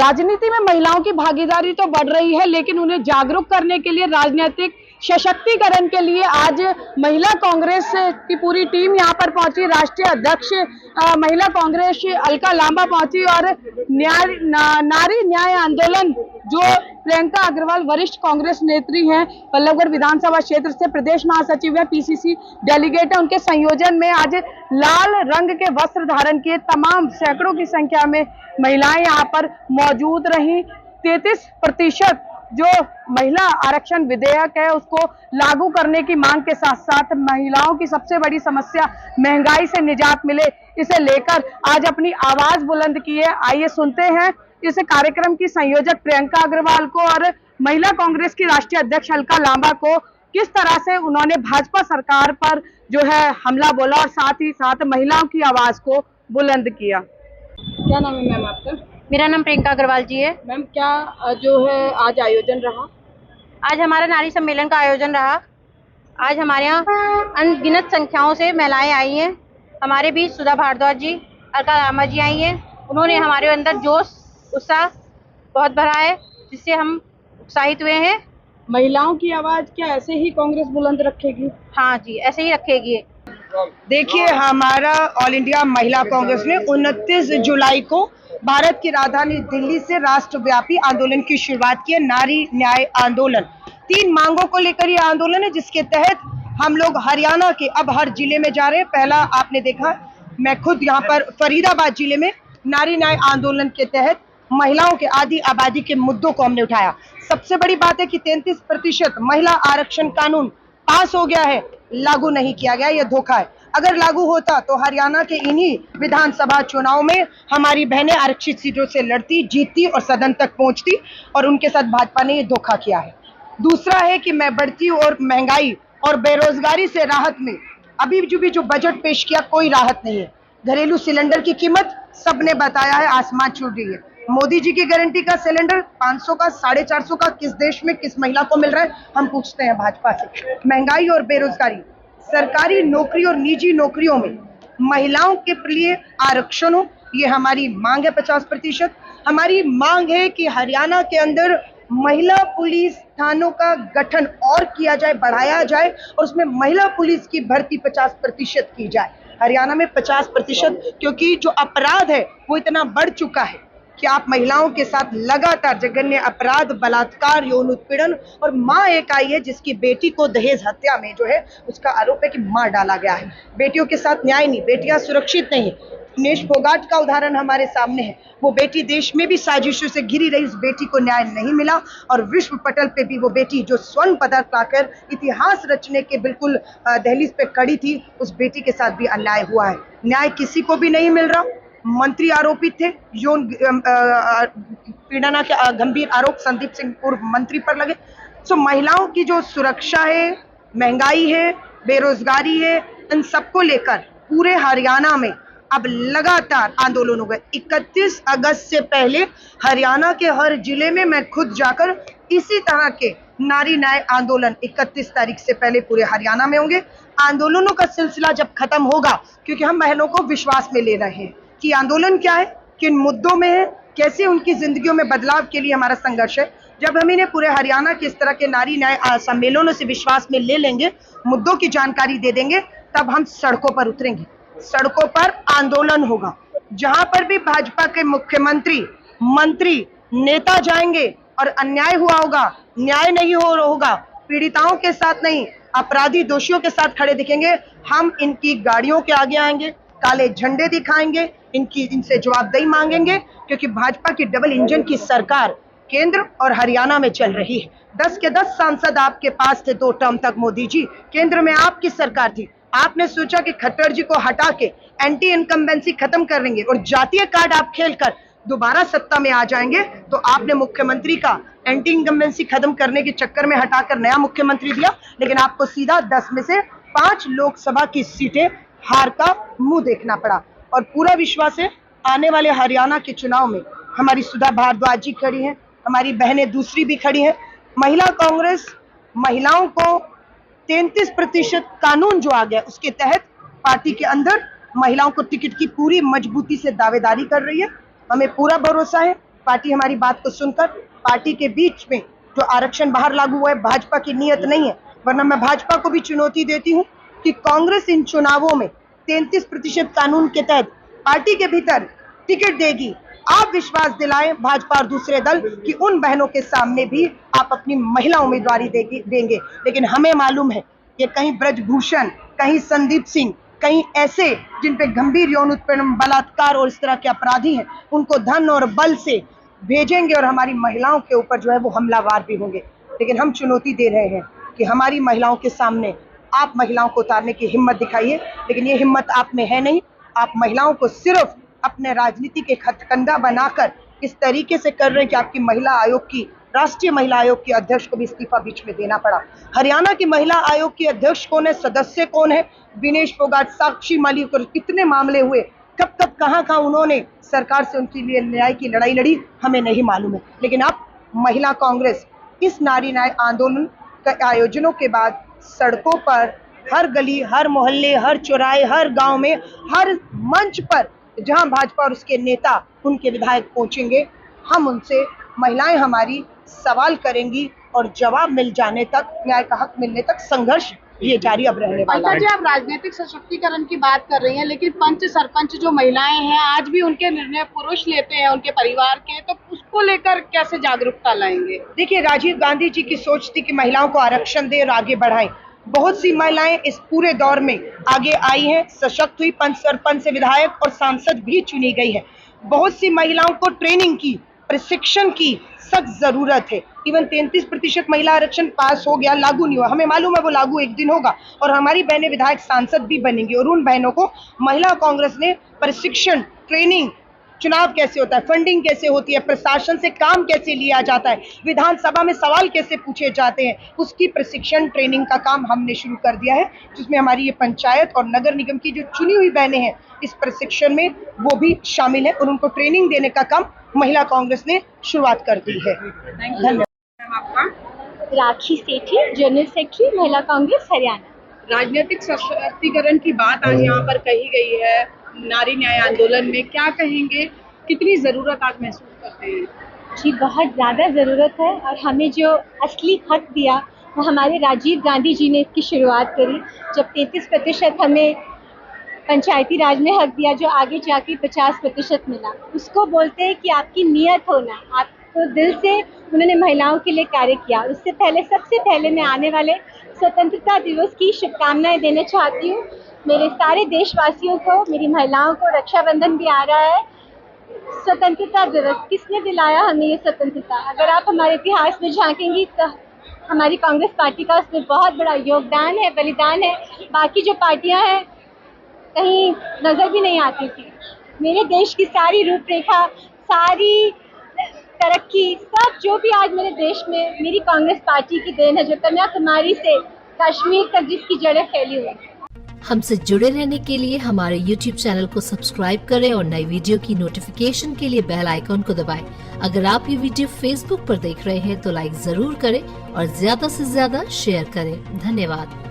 राजनीति में महिलाओं की भागीदारी तो बढ़ रही है, लेकिन उन्हें जागरूक करने के लिए, राजनीतिक सशक्तिकरण के लिए आज महिला कांग्रेस की पूरी टीम यहां पर पहुंची। राष्ट्रीय अध्यक्ष महिला कांग्रेस अलका लांबा पहुंची और नारी न्याय आंदोलन जो प्रियंका अग्रवाल वरिष्ठ कांग्रेस नेत्री हैं, बल्लभगढ़ विधानसभा क्षेत्र से प्रदेश महासचिव है, पीसीसी डेलीगेट है, उनके संयोजन में आज लाल रंग के वस्त्र धारण किए तमाम सैकड़ों की संख्या में महिलाएं यहां पर मौजूद रहीं। 33% जो महिला आरक्षण विधेयक है उसको लागू करने की मांग के साथ साथ महिलाओं की सबसे बड़ी समस्या महंगाई से निजात मिले, इसे लेकर आज अपनी आवाज बुलंद की है। आइए सुनते हैं इस कार्यक्रम की संयोजक प्रियंका अग्रवाल को और महिला कांग्रेस की राष्ट्रीय अध्यक्ष अलका लांबा को, किस तरह से उन्होंने भाजपा सरकार पर जो है हमला बोला और साथ ही साथ महिलाओं की आवाज को बुलंद किया। क्या नाम है मैम आपका? मेरा नाम प्रियंका अग्रवाल जी है। मैम, क्या जो है आज आयोजन रहा? आज हमारा नारी सम्मेलन का आयोजन रहा। आज हमारे यहाँ अनगिनत संख्याओं से महिलाएं आई हैं। हमारे बीच सुधा भारद्वाज जी, अलका लांबा जी आई हैं। उन्होंने हमारे अंदर जोश उत्साह बहुत भरा है, जिससे हम उत्साहित हुए हैं। महिलाओं की आवाज क्या ऐसे ही कांग्रेस बुलंद रखेगी? हाँ जी, ऐसे ही रखेगी। देखिए, हमारा ऑल इंडिया महिला कांग्रेस ने 29 जुलाई को भारत की राजधानी दिल्ली से राष्ट्रव्यापी आंदोलन की शुरुआत की है, नारी न्याय आंदोलन। 3 मांगों को लेकर ये आंदोलन है, जिसके तहत हम लोग हरियाणा के अब हर जिले में जा रहे हैं। पहला आपने देखा, मैं खुद यहाँ पर फरीदाबाद जिले में नारी न्याय आंदोलन के तहत महिलाओं के आधी आबादी के मुद्दों को हमने उठाया। सबसे बड़ी बात है कि 33% महिला आरक्षण कानून पास हो गया है, लागू नहीं किया गया, यह धोखा है। अगर लागू होता तो हरियाणा के इन्हीं विधानसभा चुनाव में हमारी बहनें आरक्षित सीटों से लड़ती, जीतती और सदन तक पहुंचती, और उनके साथ भाजपा ने ये धोखा किया है। दूसरा है कि मैं बढ़ती और महंगाई और बेरोजगारी से राहत में अभी जो बजट पेश किया, कोई राहत नहीं है। घरेलू सिलेंडर की कीमत सबने बताया है आसमान छू रही है। मोदी जी की गारंटी का सिलेंडर 500 का, 450 का किस देश में किस महिला को मिल रहा है, हम पूछते हैं भाजपा से। महंगाई और बेरोजगारी, सरकारी नौकरी और निजी नौकरियों में महिलाओं के लिए आरक्षण हो, ये हमारी मांग है। 50% हमारी मांग है कि हरियाणा के अंदर महिला पुलिस थानों का गठन और किया जाए, बढ़ाया जाए, और उसमें महिला पुलिस की भर्ती 50% की जाए। हरियाणा में 50%, क्योंकि जो अपराध है वो इतना बढ़ चुका है कि आप महिलाओं के साथ लगातार जघन्य अपराध, बलात्कार, यौन उत्पीड़न, और माँ एक आई है जिसकी बेटी को दहेज हत्या में जो है उसका आरोप है कि मार डाला गया है। बेटियों के साथ न्याय नहीं, बेटियां सुरक्षित नहीं। दिनेश फोगाट का उदाहरण हमारे सामने है, वो बेटी देश में भी साजिशों से घिरी रही, उस बेटी को न्याय नहीं मिला, और विश्व पटल पे भी वो बेटी जो स्वर्ण पदक पाकर इतिहास रचने के बिल्कुल दहलीज पे खड़ी थी, उस बेटी के साथ भी अन्याय हुआ है। न्याय किसी को भी नहीं मिल रहा। मंत्री आरोपित थे, यौन पीड़ना के गंभीर आरोप संदीप सिंह पूर्व मंत्री पर लगे। सो महिलाओं की जो सुरक्षा है, महंगाई है, बेरोजगारी है, इन सबको लेकर पूरे हरियाणा में अब लगातार आंदोलन हो गए। 31 अगस्त से पहले हरियाणा के हर जिले में मैं खुद जाकर इसी तरह के नारी न्याय आंदोलन 31 तारीख से पहले पूरे हरियाणा में होंगे। आंदोलनों का सिलसिला जब खत्म होगा, क्योंकि हम महिलाओं को विश्वास में ले रहे हैं कि आंदोलन क्या है, किन मुद्दों में है, कैसे उनकी जिंदगियों में बदलाव के लिए हमारा संघर्ष है। जब हम इन्हें पूरे हरियाणा के इस तरह के नारी न्याय सम्मेलनों से विश्वास में ले लेंगे, मुद्दों की जानकारी दे देंगे, तब हम सड़कों पर उतरेंगे। सड़कों पर आंदोलन होगा, जहां पर भी भाजपा के मुख्यमंत्री, मंत्री, नेता जाएंगे और अन्याय हुआ होगा, न्याय नहीं होगा, पीड़िताओं के साथ नहीं, अपराधी दोषियों के साथ खड़े दिखेंगे, हम इनकी गाड़ियों के आगे आएंगे, काले झंडे दिखाएंगे, इनसे जवाबदेही मांगेंगे, क्योंकि भाजपा की डबल इंजन की सरकार केंद्र और हरियाणा में चल रही है। 10 के 10 सांसद आपके पास थे 2 टर्म तक। मोदी जी, केंद्र में आपकी सरकार थी, आपने सोचा कि खट्टर जी को हटा के एंटी इनकम्बेंसी खत्म कर देंगे और जातीय कार्ड आप खेलकर दोबारा सत्ता में आ जाएंगे, तो आपने मुख्यमंत्री का एंटी इनकम्बेंसी खत्म करने के चक्कर में हटाकर नया मुख्यमंत्री दिया, लेकिन आपको सीधा 10 में से 5 लोकसभा की सीटें हार का मुंह देखना पड़ा। और पूरा विश्वास है आने वाले हरियाणा के चुनाव में हमारी सुधा भारद्वाज जी खड़ी हैं, हमारी बहनें दूसरी भी खड़ी हैं। महिला कांग्रेस महिलाओं को 33% कानून जो आ गया, उसके तहत पार्टी के अंदर महिलाओं को टिकट की पूरी मजबूती से दावेदारी कर रही है। हमें पूरा भरोसा है पार्टी हमारी बात को सुनकर पार्टी के बीच में जो आरक्षण बाहर लागू हुआ है, भाजपा की नीयत नहीं है। वरना मैं भाजपा को भी चुनौती देती हूँ कि कांग्रेस इन चुनावों में 33% कानून के तहत पार्टी के भीतर टिकट देगी। आप विश्वास दिलाएं भाजपा और दूसरे दल कि उन बहनों के सामने भी आप अपनी महिला उम्मीदवारी देंगे। लेकिन हमें मालूम है कि कहीं ब्रजभूषण, कहीं संदीप सिंह, कहीं ऐसे जिन पे गंभीर यौन उत्पीड़न, बलात्कार और इस तरह के अपराधी हैं, उनको धन और बल से भेजेंगे और हमारी महिलाओं के ऊपर जो है वो हमलावर भी होंगे। लेकिन हम चुनौती दे रहे हैं कि हमारी महिलाओं के सामने आप महिलाओं को उतारने की हिम्मत दिखाइए। लेकिन ये हिम्मत आप में है नहीं। आप महिलाओं को सिर्फ अपने राजनीति के खतकंदा बनाकर इस तरीके से कर रहे हैं कि आपकी महिला आयोग की, राष्ट्रीय महिला आयोग की अध्यक्ष को भी इस्तीफा बीच में देना पड़ा। हरियाणा की महिला आयोग की अध्यक्ष कौन है, सदस्य कौन है, विनेश फोगाट, साक्षी मलिक, और कितने मामले हुए, कब कब कहाँ उन्होंने सरकार से उनके लिए न्याय की लड़ाई लड़ी, हमें नहीं मालूम है। लेकिन अब महिला कांग्रेस इस नारी न्याय आंदोलन के आयोजनों के बाद सड़कों पर, हर गली, हर मोहल्ले, हर चौराहे, हर गांव में, हर मंच पर जहां भाजपा और उसके नेता, उनके विधायक पहुंचेंगे, हम उनसे, महिलाएं हमारी सवाल करेंगी और जवाब मिल जाने तक, न्याय का हक मिलने तक संघर्ष ये जारी अब रहने वाला अलका है। जी, आप राजनीतिक सशक्तिकरण की बात कर रही हैं, लेकिन पंच सरपंच जो महिलाएं हैं आज भी उनके निर्णय पुरुष लेते हैं, उनके परिवार के, तो उसको लेकर कैसे जागरूकता लाएंगे? देखिए, राजीव गांधी जी की सोच थी कि महिलाओं को आरक्षण दे और आगे बढ़ाएं। बहुत सी महिलाएं इस पूरे दौर में आगे आई हैं, सशक्त हुई, पंच सरपंच से विधायक और सांसद भी चुनी गई है। बहुत सी महिलाओं को ट्रेनिंग की, प्रशिक्षण की सख्त जरूरत है। इवन 33% महिला आरक्षण पास हो गया, लागू नहीं हुआ। हमें मालूम है वो लागू एक दिन होगा और हमारी बहनें विधायक सांसद भी बनेंगी और उन बहनों को महिला कांग्रेस ने प्रशिक्षण, ट्रेनिंग, चुनाव कैसे होता है, फंडिंग कैसे होती है, प्रशासन से काम कैसे लिया जाता है, विधानसभा में सवाल कैसे पूछे जाते हैं, उसकी प्रशिक्षण ट्रेनिंग का काम हमने शुरू कर दिया है, जिसमें हमारी ये पंचायत और नगर निगम की जो चुनी हुई बहनें हैं इस प्रशिक्षण में वो भी शामिल है और उनको ट्रेनिंग देने का काम महिला कांग्रेस ने शुरुआत कर दी है। धन्यवाद। राखी सेठी, जनरल सेक्रेटरी महिला कांग्रेस हरियाणा। राजनीतिक सशक्तिकरण की बात आज यहाँ पर कही गई है नारी न्याय आंदोलन में, क्या कहेंगे, कितनी जरूरत आज महसूस करते हैं? जी, बहुत ज़्यादा ज़रूरत है और हमें जो असली हक दिया वो हमारे राजीव गांधी जी ने इसकी शुरुआत करी। जब 33% हमें पंचायती राज में हक दिया, जो आगे जाके 50% मिला, उसको बोलते हैं कि आपकी नियत होना, आपको दिल से उन्होंने महिलाओं के लिए कार्य किया। उससे पहले, सबसे पहले मैं आने वाले स्वतंत्रता दिवस की शुभकामनाएं देना चाहती हूँ मेरे सारे देशवासियों को, मेरी महिलाओं को। रक्षाबंधन भी आ रहा है। स्वतंत्रता दिवस किसने दिलाया हमें ये स्वतंत्रता? अगर आप हमारे इतिहास में झांकेंगी तो हमारी कांग्रेस पार्टी का उसमें बहुत बड़ा योगदान है, बलिदान है। बाकी जो पार्टियां हैं कहीं नजर भी नहीं आती थी। मेरे देश की सारी रूपरेखा, सारी तरक्की, सब जो भी आज मेरे देश में मेरी कांग्रेस पार्टी की देन है, जो कन्याकुमारी से कश्मीर तक जिसकी जड़ें फैली हुई हैं। हमसे जुड़े रहने के लिए हमारे YouTube चैनल को सब्सक्राइब करें और नई वीडियो की नोटिफिकेशन के लिए बेल आइकॉन को दबाएं। अगर आप ये वीडियो Facebook पर देख रहे हैं तो लाइक जरूर करें और ज्यादा से ज्यादा शेयर करें। धन्यवाद।